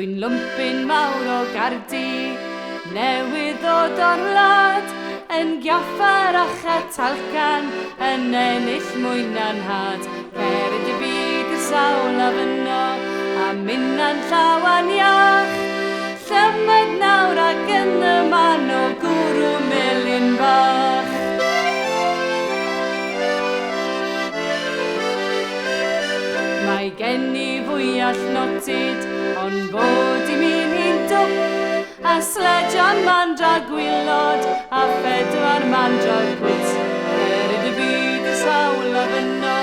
Rwy'n lwmpyn mawr o gardi, newydd ddod o'r wlad, yn giaffar a chatalcan, yn ennill mwy na'n had. Cered y byd y sawl a fyno, a minna'n llawan iach, llymyd nawr ac yn y man o gwrw melyn bach. Mae gen I fwy allnotid, ond bod I mi'n hi'n dwp, a sledjan mandra gwylod, a phedwar mandra gwt. Cered y byd y sawl a fyno,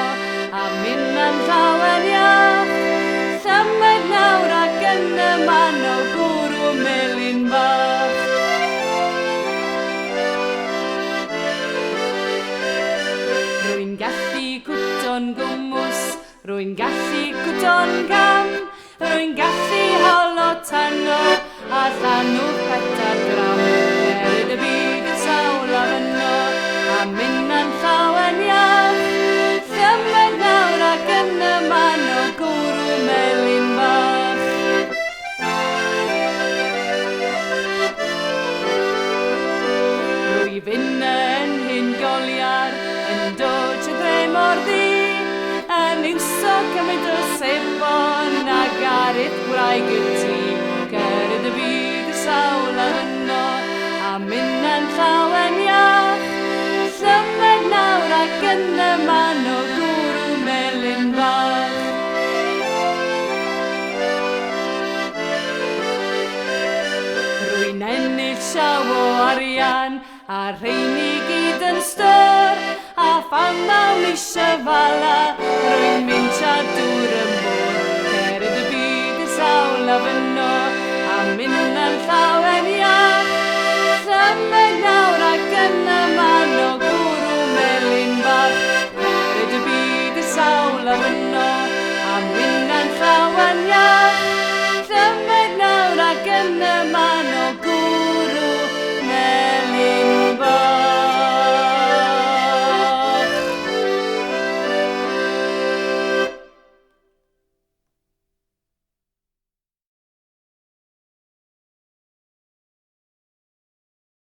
a minna'n llawen iach, llymyd nawr ac yn y man o gwrw melyn bach. Rwy'n gallu gwto'n gwmws, rwy'n gallu gwto'n gam, rwy'n gallu holo tango, a llanw petar gram. Cered y byd y sawl a fyno, a minna'n llawen iach, llymyd nawr ac yn y man o gwrw melyn bach. Rwy'n yn hyn goliar, yn dod y dre mor ddi, yn iwso cymryd o sebon a garith gwraig y tŷ. Cered y byd y sawl a fyno, a minna'n llawen iach, llymyd nawr ac yn y man o gwrw melyn bach. Rwy'n ennill siaw o arian, a rhein I gyd yn stor, a pham am eisiau fala, rwy'n mynd tra dŵr y môr. Cered y byd y sawl a fyno,